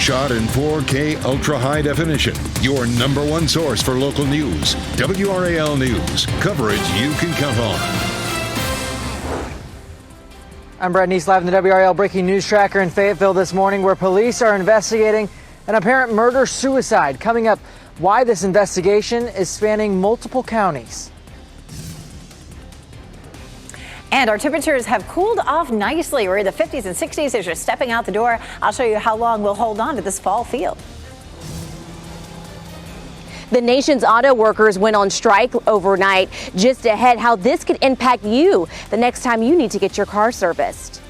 shot in 4K ultra high definition. Your number one source for local news. WRAL News. Coverage you can count on. I'm Brett Neese, live in the WRAL Breaking News Tracker in Fayetteville this morning, where police are investigating an apparent murder-suicide. Coming up, why this investigation is spanning multiple counties. And our temperatures have cooled off nicely. We're in the 50s and 60s as you're stepping out the door. I'll show you how long we'll hold on to this fall feel. The nation's auto workers went on strike overnight. Just ahead, how this could impact you the next time you need to get your car serviced.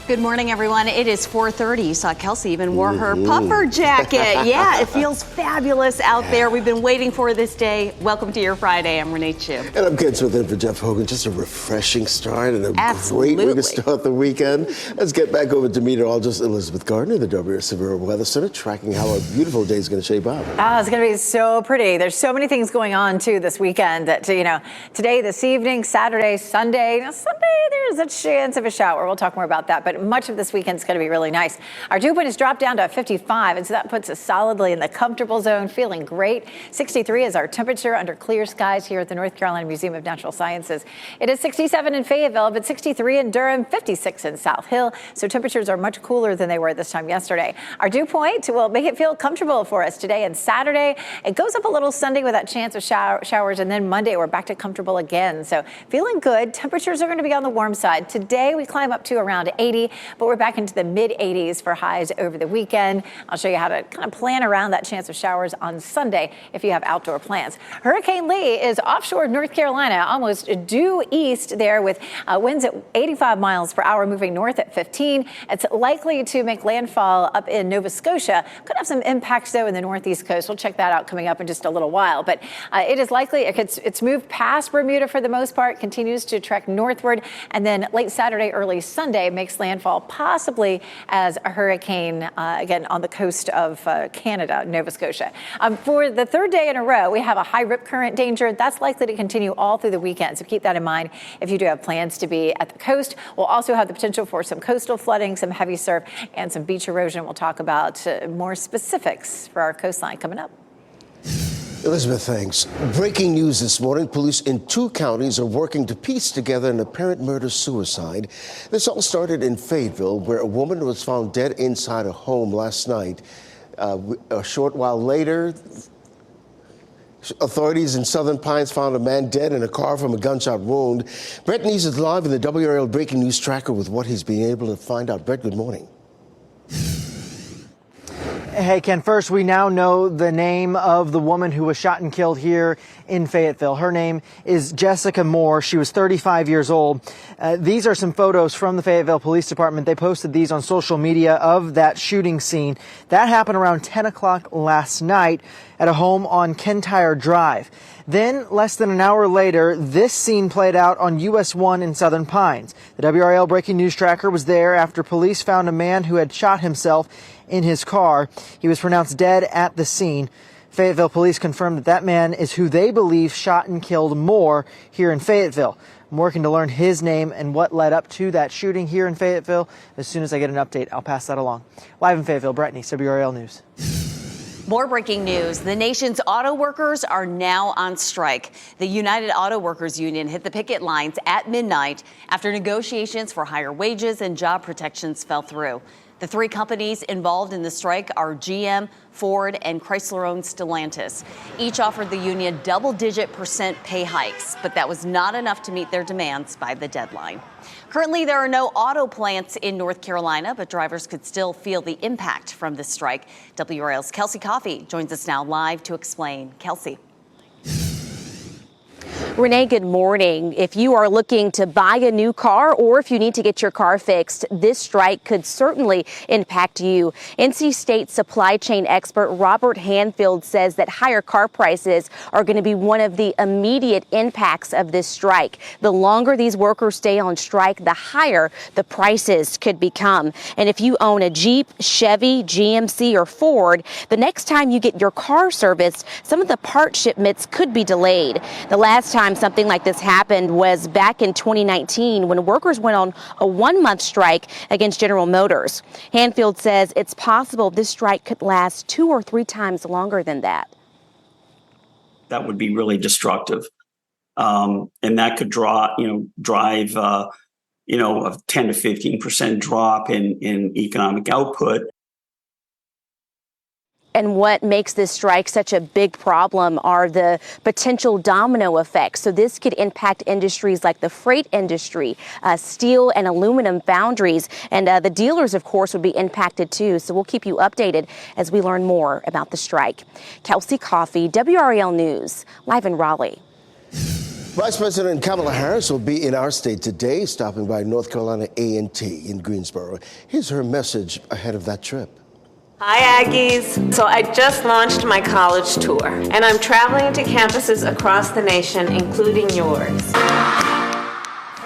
Good morning, everyone. It is 4:30. You saw Kelsey even wore her puffer jacket. Yeah, it feels fabulous out there. We've been waiting for this day. Welcome to your Friday. I'm Renee Chu. And I'm Ken Smith in for Jeff Hogan. Just a refreshing start and a great way to start the weekend. Let's get back over to meteorologist Elizabeth Gardner, the WRAL Severe Weather Center, tracking how a beautiful day is going to shape up. Oh, it's going to be so pretty. There's so many things going on, too, this weekend that, today, this evening, Saturday, Sunday. Now, Sunday, there's a chance of a shower. We'll talk more about that. But much of this weekend is going to be really nice. Our dew point has dropped down to 55, and so that puts us solidly in the comfortable zone, feeling great. 63 is our temperature under clear skies here at the North Carolina Museum of Natural Sciences. It is 67 in Fayetteville, but 63 in Durham, 56 in South Hill. So temperatures are much cooler than they were this time yesterday. Our dew point will make it feel comfortable for us today and Saturday. It goes up a little Sunday with that chance of showers, and then Monday we're back to comfortable again. So feeling good. Temperatures are going to be on the warm side. Today we climb up to around 80, but we're back into the mid-80s for highs over the weekend. I'll show you how to kind of plan around that chance of showers on Sunday if you have outdoor plans. Hurricane Lee is offshore North Carolina, almost due east there with winds at 85 miles per hour, moving north at 15. It's likely to make landfall up in Nova Scotia. Could have some impacts, though, in the northeast coast. We'll check that out coming up in just a little while. But it is likely it's moved past Bermuda for the most part, continues to trek northward, and then late Saturday, early Sunday makes landfall possibly as a hurricane, again, on the coast of Canada, Nova Scotia. For the third day in a row, we have a high rip current danger. That's likely to continue all through the weekend, so keep that in mind if you do have plans to be at the coast. We'll also have the potential for some coastal flooding, some heavy surf, and some beach erosion. We'll talk about more specifics for our coastline coming up. Elizabeth, thanks. Breaking news this morning. Police in 2 counties are working to piece together an apparent murder-suicide. This all started in Fayetteville, where a woman was found dead inside a home last night. A short while later, authorities in Southern Pines found a man dead in a car from a gunshot wound. Brett Neese is live in the WRAL Breaking News Tracker with what he's been able to find out. Brett, good morning. Hey, Ken, first, we now know the name of the woman who was shot and killed here in Fayetteville. Her name is Jessica Moore. She was 35 years old. These are some photos from the Fayetteville Police Department. They posted these on social media of that shooting scene. That happened around 10 o'clock last night at a home on Kentire Drive. Then, less than an hour later, this scene played out on US 1 in Southern Pines. The WRAL Breaking News Tracker was there after police found a man who had shot himself in his car. He was pronounced dead at the scene. Fayetteville police confirmed that man is who they believe shot and killed Moore here in Fayetteville. I'm working to learn his name and what led up to that shooting here in Fayetteville. As soon as I get an update, I'll pass that along. Live in Fayetteville, Brett Neese, WRAL News. More breaking news. The nation's auto workers are now on strike. The United Auto Workers Union hit the picket lines at midnight after negotiations for higher wages and job protections fell through. The 3 companies involved in the strike are GM, Ford, and Chrysler-owned Stellantis. Each offered the union double-digit % pay hikes, but that was not enough to meet their demands by the deadline. Currently, there are no auto plants in North Carolina, but drivers could still feel the impact from this strike. WRAL's Kelsey Coffey joins us now live to explain. Kelsey. Renee, good morning. If you are looking to buy a new car or if you need to get your car fixed, this strike could certainly impact you. NC State supply chain expert Robert Hanfield says that higher car prices are going to be one of the immediate impacts of this strike. The longer these workers stay on strike, the higher the prices could become. And if you own a Jeep, Chevy, GMC, or Ford, the next time you get your car serviced, some of the part shipments could be delayed. The last time time something like this happened was back in 2019 when workers went on a 1-month strike against General Motors. Hanfield says it's possible this strike could last 2 or 3 times longer than that. That would be really destructive. And that could drive a 10 to 15% drop in economic output. And what makes this strike such a big problem are the potential domino effects. So this could impact industries like the freight industry, steel and aluminum foundries, and the dealers, of course, would be impacted too. So we'll keep you updated as we learn more about the strike. Kelsey Coffey, WRAL News, live in Raleigh. Vice President Kamala Harris will be in our state today, stopping by North Carolina A&T in Greensboro. Here's her message ahead of that trip. Hi, Aggies. So I just launched my college tour, and I'm traveling to campuses across the nation, including yours.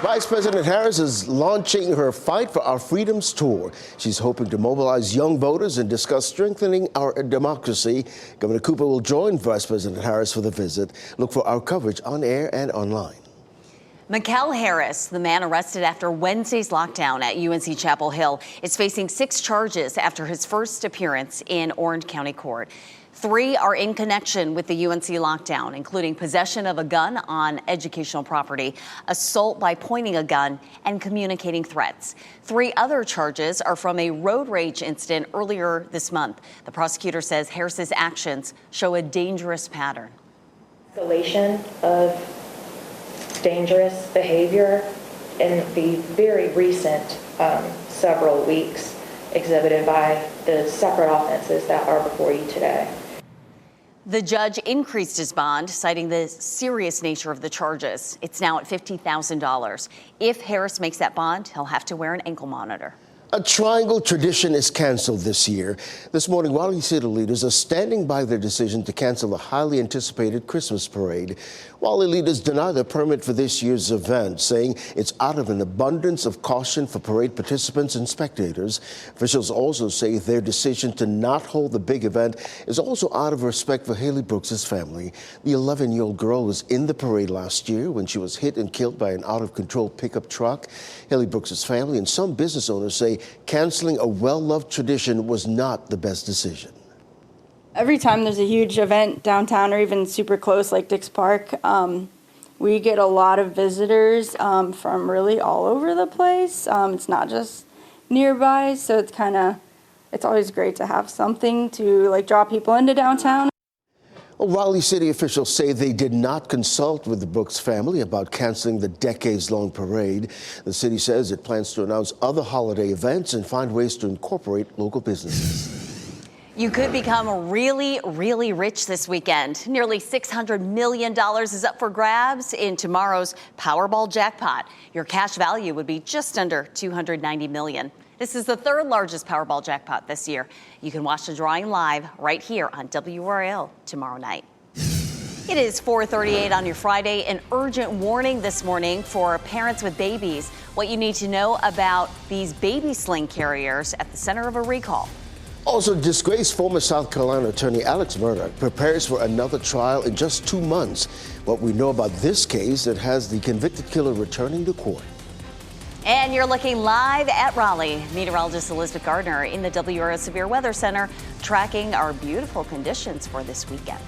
Vice President Harris is launching her Fight for Our Freedoms tour. She's hoping to mobilize young voters and discuss strengthening our democracy. Governor Cooper will join Vice President Harris for the visit. Look for our coverage on air and online. Mikal Harris, the man arrested after Wednesday's lockdown at UNC Chapel Hill, is facing 6 charges after his first appearance in Orange County Court. 3 are in connection with the UNC lockdown, including possession of a gun on educational property, assault by pointing a gun, and communicating threats. 3 other charges are from a road rage incident earlier this month. The prosecutor says Harris's actions show a dangerous pattern. Escalation of dangerous behavior in the very recent several weeks exhibited by the separate offenses that are before you today. The judge increased his bond, citing the serious nature of the charges. It's now at $50,000. If Harris makes that bond, he'll have to wear an ankle monitor. A triangle tradition is canceled this year. This morning, Raleigh City leaders are standing by their decision to cancel the highly anticipated Christmas parade. Raleigh leaders deny the permit for this year's event, saying it's out of an abundance of caution for parade participants and spectators. Officials also say their decision to not hold the big event is also out of respect for Haley Brooks' family. The 11-year-old girl was in the parade last year when she was hit and killed by an out-of-control pickup truck. Haley Brooks' family and some business owners say canceling a well-loved tradition was not the best decision. Every time there's a huge event downtown or even super close like Dix Park, we get a lot of visitors from really all over the place. It's not just nearby, so it's always great to have something to draw people into downtown. Well, Raleigh City officials say they did not consult with the Brooks family about canceling the decades-long parade. The city says it plans to announce other holiday events and find ways to incorporate local businesses. You could become really, really rich this weekend. Nearly $600 million is up for grabs in tomorrow's Powerball jackpot. Your cash value would be just under $290 million. This is the 3rd largest Powerball jackpot this year. You can watch the drawing live right here on WRAL tomorrow night. It is 4:38 on your Friday. An urgent warning this morning for parents with babies. What you need to know about these baby sling carriers at the center of a recall. Also, disgraced former South Carolina attorney Alex Murdaugh prepares for another trial in just 2 months. What we know about this case that has the convicted killer returning to court. And you're looking live at Raleigh. Meteorologist Elizabeth Gardner in the WRAL Severe Weather Center tracking our beautiful conditions for this weekend.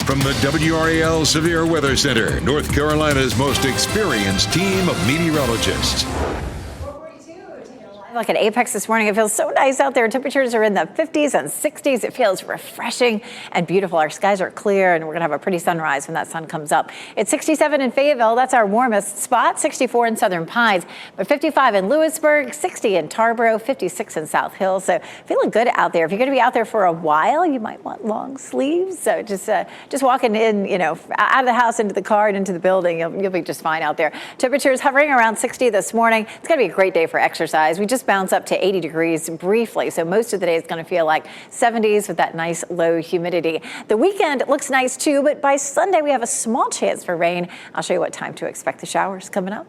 From the WRAL Severe Weather Center, North Carolina's most experienced team of meteorologists. Look at Apex this morning. It feels so nice out there. Temperatures are in the 50s and 60s. It feels refreshing and beautiful. Our skies are clear, and we're going to have a pretty sunrise when that sun comes up. It's 67 in Fayetteville. That's our warmest spot. 64 in Southern Pines, but 55 in Lewisburg, 60 in Tarboro, 56 in South Hill. So feeling good out there. If you're going to be out there for a while, you might want long sleeves. So just walking in, out of the house into the car and into the building, you'll be just fine out there. Temperatures hovering around 60 this morning. It's going to be a great day for exercise. We just bounce up to 80 degrees briefly. So most of the day is going to feel like 70s with that nice low humidity. The weekend looks nice too, but by Sunday we have a small chance for rain. I'll show you what time to expect the showers coming up.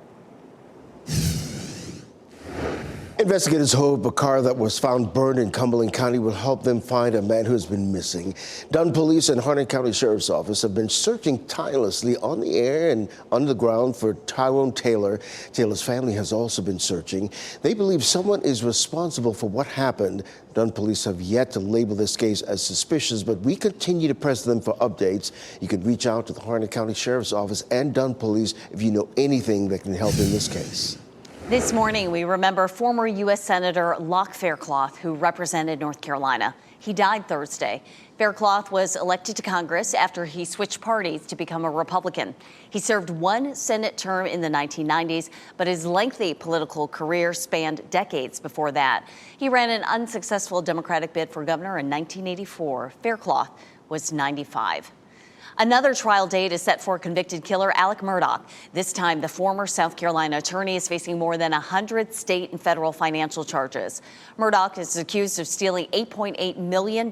Investigators hope a car that was found burned in Cumberland County will help them find a man who has been missing. Dunn Police and Harnett County Sheriff's Office have been searching tirelessly on the air and underground for Tyrone Taylor. Taylor's family has also been searching. They believe someone is responsible for what happened. Dunn Police have yet to label this case as suspicious, but we continue to press them for updates. You can reach out to the Harnett County Sheriff's Office and Dunn Police if you know anything that can help in this case. This morning, we remember former U.S. Senator Locke Faircloth, who represented North Carolina. He died Thursday. Faircloth was elected to Congress after he switched parties to become a Republican. He served one Senate term in the 1990s, but his lengthy political career spanned decades before that. He ran an unsuccessful Democratic bid for governor in 1984. Faircloth was 95. Another trial date is set for convicted killer Alec Murdaugh. This time, the former South Carolina attorney is facing more than 100 state and federal financial charges. Murdaugh is accused of stealing $8.8 million,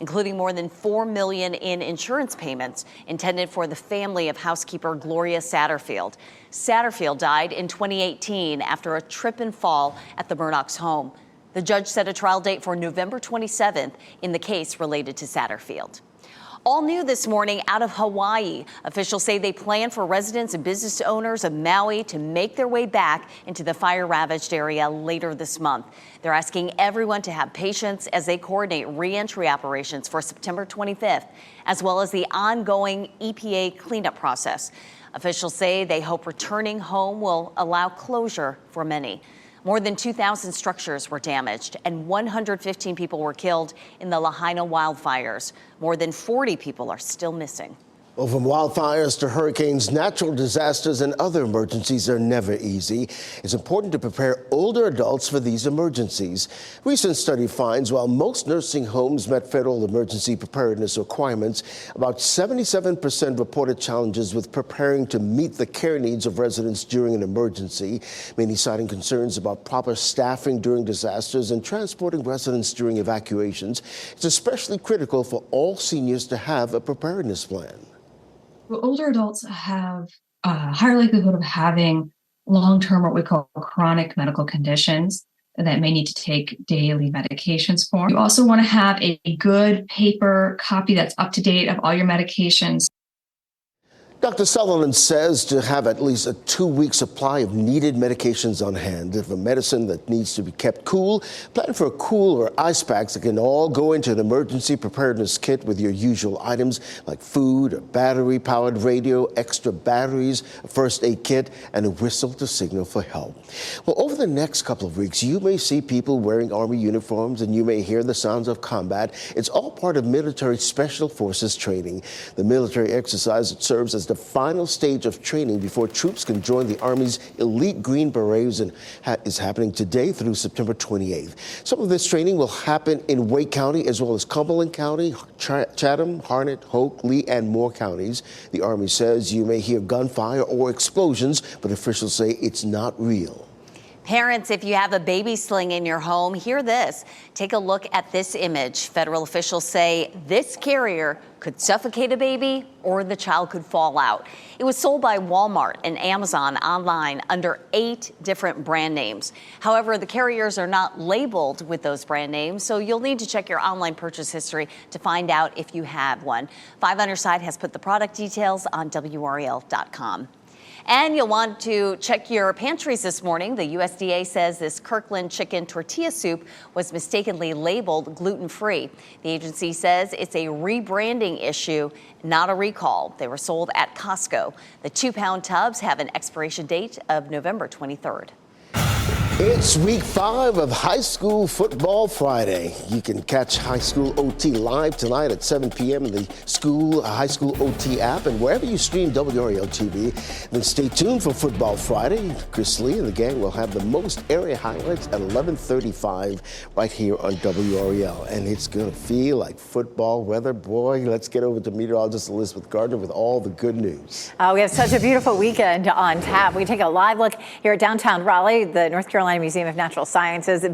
including more than $4 million in insurance payments intended for the family of housekeeper Gloria Satterfield. Satterfield died in 2018 after a trip and fall at the Murdaugh's home. The judge set a trial date for November 27th in the case related to Satterfield. All new this morning out of Hawaii. Officials say they plan for residents and business owners of Maui to make their way back into the fire-ravaged area later this month. They're asking everyone to have patience as they coordinate re-entry operations for September 25th, as well as the ongoing EPA cleanup process. Officials say they hope returning home will allow closure for many. More than 2,000 structures were damaged and 115 people were killed in the Lahaina wildfires. More than 40 people are still missing. Well, from wildfires to hurricanes, natural disasters and other emergencies are never easy. It's important to prepare older adults for these emergencies. Recent study finds while most nursing homes met federal emergency preparedness requirements, about 77% reported challenges with preparing to meet the care needs of residents during an emergency, many citing concerns about proper staffing during disasters and transporting residents during evacuations. It's especially critical for all seniors to have a preparedness plan. Older adults have a higher likelihood of having long-term, what we call chronic medical conditions that may need to take daily medications for. You also want to have a good paper copy that's up to date of all your medications. Dr. Sutherland says to have at least a 2-week supply of needed medications on hand. If a medicine that needs to be kept cool, plan for a cool or ice packs that can all go into an emergency preparedness kit with your usual items like food, a battery-powered radio, extra batteries, a first aid kit, and a whistle to signal for help. Well, over the next couple of weeks, you may see people wearing Army uniforms and you may hear the sounds of combat. It's all part of military special forces training. The military exercise that serves as the final stage of training before troops can join the Army's elite Green Berets and is happening today through September 28th. Some of this training will happen in Wake County as well as Cumberland County, Chatham, Harnett, Hoke, Lee, and Moore counties. The Army says you may hear gunfire or explosions, but officials say it's not real. Parents, if you have a baby sling in your home, hear this. Take a look at this image. Federal officials say this carrier could suffocate a baby or the child could fall out. It was sold by Walmart and Amazon online under 8 different brand names. However, the carriers are not labeled with those brand names, so you'll need to check your online purchase history to find out if you have one. 5 on Your Side has put the product details on WRAL.com. And you'll want to check your pantries this morning. The USDA says this Kirkland chicken tortilla soup was mistakenly labeled gluten-free. The agency says it's a rebranding issue, not a recall. They were sold at Costco. The 2-pound tubs have an expiration date of November 23rd. It's week 5 of High School Football Friday. You can catch High School OT live tonight at 7 p.m. in the High School OT app and wherever you stream WRAL TV. Then stay tuned for Football Friday. Chris Lee and the gang will have the most area highlights at 11:35 right here on WRAL. And it's going to feel like football weather. Boy, let's get over to meteorologist Elizabeth Gardner with all the good news. We have such a beautiful weekend on tap. We take a live look here at downtown Raleigh. The North Carolina Carolina Museum of Natural Sciences. The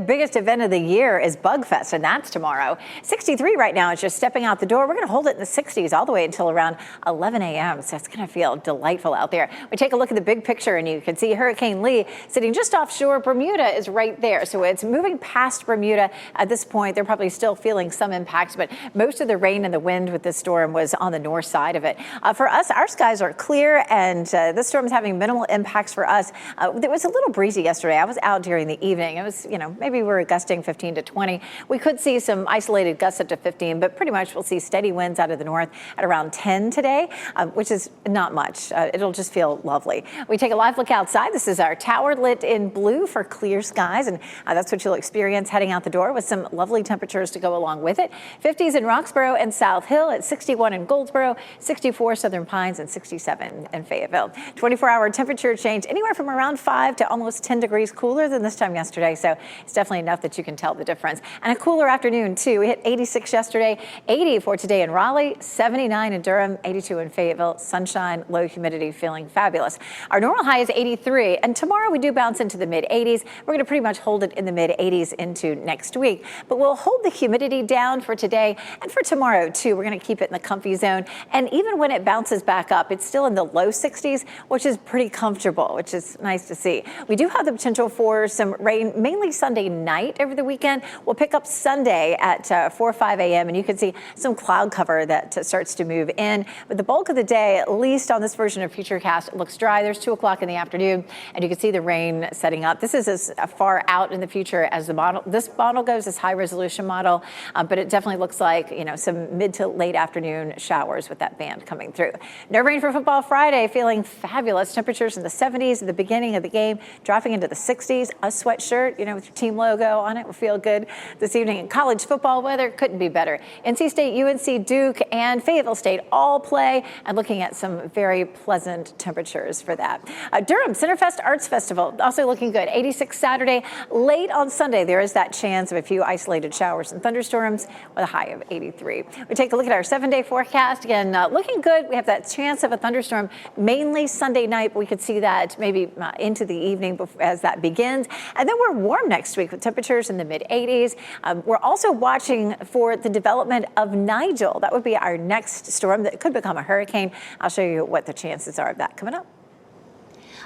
biggest event of the year is Bug Fest, and that's tomorrow. 63 right now is just stepping out the door. We're going to hold it in the 60s all the way until around 11 a.m., so it's going to feel delightful out there. We take a look at the big picture, and you can see Hurricane Lee sitting just offshore. Bermuda is right there, so it's moving past Bermuda at this point. They're probably still feeling some impacts, but most of the rain and the wind with this storm was on the north side of it. For us, our skies are clear, and this storm is having minimal impacts for us. It was a little breezy yesterday. I was out during the evening. It was, maybe we were gusting 15 to 20. We could see some isolated gusts up to 15, but pretty much we'll see steady winds out of the north at around 10 today, which is not much. It'll just feel lovely. We take a live look outside. This is our tower lit in blue for clear skies, and that's what you'll experience heading out the door with some lovely temperatures to go along with it. 50s in Roxborough and South Hill, at 61 in Goldsboro, 64 Southern Pines, and 67 in Fayetteville. 24-hour temperature change anywhere from around 5 to almost 10 degrees cooler than this time yesterday, so it's definitely enough that you can tell the difference. And a cooler afternoon, too. We hit 86 yesterday, 80 for today in Raleigh, 79 in Durham, 82 in Fayetteville. Sunshine, low humidity, feeling fabulous. Our normal high is 83, and tomorrow we do bounce into the mid-80s. We're going to pretty much hold it in the mid-80s into next week, but we'll hold the humidity down for today and for tomorrow, too. We're going to keep it in the comfy zone, and even when it bounces back up, it's still in the low 60s, which is pretty comfortable, which is nice to see. We do have the potential for some rain, mainly Sunday night over the weekend. We'll pick up Sunday at 4 or 5 a.m., and you can see some cloud cover that starts to move in. But the bulk of the day, at least on this version of Futurecast, looks dry. There's 2 o'clock in the afternoon, and you can see the rain setting up. This is as far out in the future as the model. This model goes, this high-resolution model, but it definitely looks like, some mid to late afternoon showers with that band coming through. No rain for Football Friday, feeling fabulous. Temperatures in the 70s at the beginning of the game, dropping into the 60s. A sweatshirt, with your team logo on it will feel good this evening. And college football weather couldn't be better. NC State, UNC, Duke, and Fayetteville State all play, and looking at some very pleasant temperatures for that. Durham Centerfest Arts Festival, also looking good. 86 Saturday. Late on Sunday, there is that chance of a few isolated showers and thunderstorms with a high of 83. We take a look at our 7-day forecast. Again, looking good. We have that chance of a thunderstorm mainly Sunday night, but we could see that maybe into the evening as that begins. And then we're warm next week with temperatures in the mid-80s. We're also watching for the development of Nigel. That would be our next storm that could become a hurricane. I'll show you what the chances are of that coming up.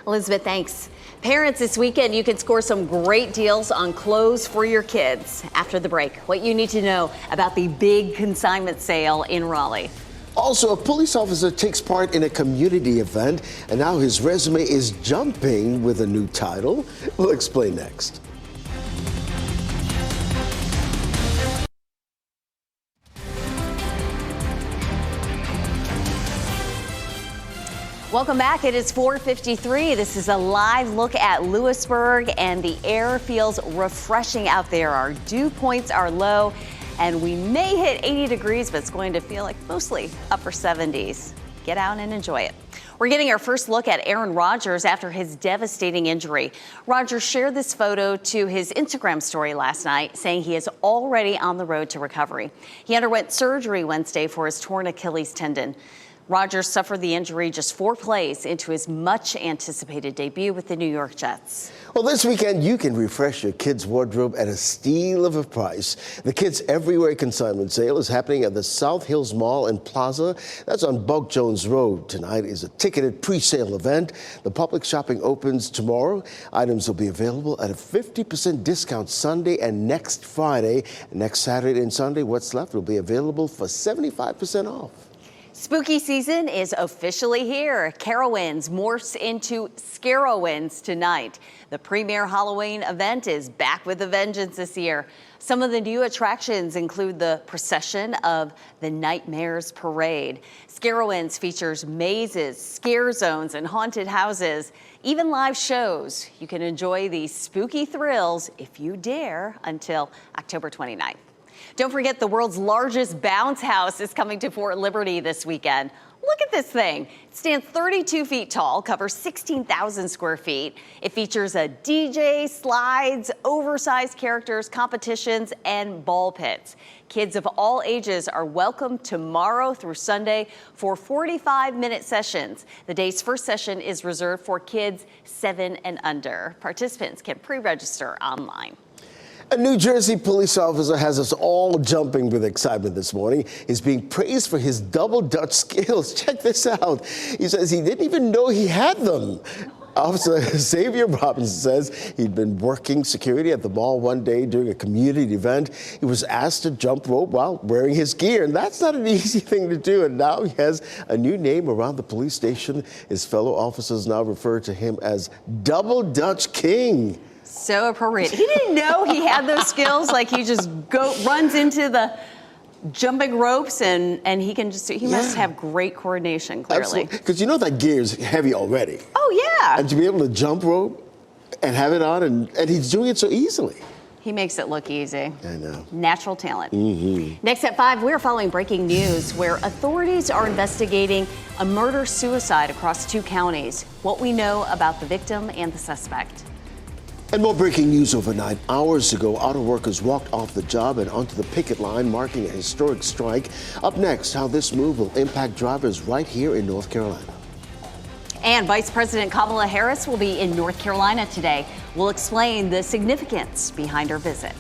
Elizabeth, thanks. Parents, this weekend you can score some great deals on clothes for your kids. After the break, what you need to know about the big consignment sale in Raleigh. Also, a police officer takes part in a community event, and now his resume is jumping with a new title. We'll explain next. Welcome back. It is 4:53. This is a live look at Lewisburg, and the air feels refreshing out there. Our dew points are low, and we may hit 80 degrees, but it's going to feel like mostly upper 70s. Get out and enjoy it. We're getting our first look at Aaron Rodgers after his devastating injury. Rodgers shared this photo to his Instagram story last night, saying he is already on the road to recovery. He underwent surgery Wednesday for his torn Achilles tendon. Rodgers suffered the injury just 4 plays into his much-anticipated debut with the New York Jets. Well, this weekend, you can refresh your kids' wardrobe at a steal of a price. The Kids Everywhere consignment sale is happening at the South Hills Mall and Plaza. That's on Buck Jones Road. Tonight is a ticketed pre-sale event. The public shopping opens tomorrow. Items will be available at a 50% discount Sunday and next Friday. Next Saturday and Sunday, what's left will be available for 75% off. Spooky season is officially here. Carowinds morphs into Scarowinds tonight. The premier Halloween event is back with a vengeance this year. Some of the new attractions include the procession of the Nightmares Parade. Scarowinds features mazes, scare zones, and haunted houses. Even live shows. You can enjoy these spooky thrills if you dare until October 29th. Don't forget the world's largest bounce house is coming to Fort Liberty this weekend. Look at this thing. It stands 32 feet tall, covers 16,000 square feet. It features a DJ, slides, oversized characters, competitions, and ball pits. Kids of all ages are welcome tomorrow through Sunday for 45-minute sessions. The day's first session is reserved for kids 7 and under. Participants can pre-register online. A New Jersey police officer has us all jumping with excitement this morning. He's being praised for his double Dutch skills. Check this out. He says he didn't even know he had them. Officer Xavier Robinson says he'd been working security at the mall one day during a community event. He was asked to jump rope while wearing his gear, and that's not an easy thing to do. And now he has a new name around the police station. His fellow officers now refer to him as Double Dutch King. So appropriate. He didn't know he had those skills. Like he just runs into the jumping ropes and he can just, he must have great coordination, clearly. Because you know that gear is heavy already. Oh, yeah. And to be able to jump rope and have it on, and he's doing it so easily. He makes it look easy. I know. Natural talent. Mm-hmm. Next at 5, we're following breaking news where authorities are investigating a murder-suicide across 2 counties. What we know about the victim and the suspect. And more breaking news overnight. Hours ago, auto workers walked off the job and onto the picket line, marking a historic strike. Up next, how this move will impact drivers right here in North Carolina. And Vice President Kamala Harris will be in North Carolina today. We'll explain the significance behind her visit.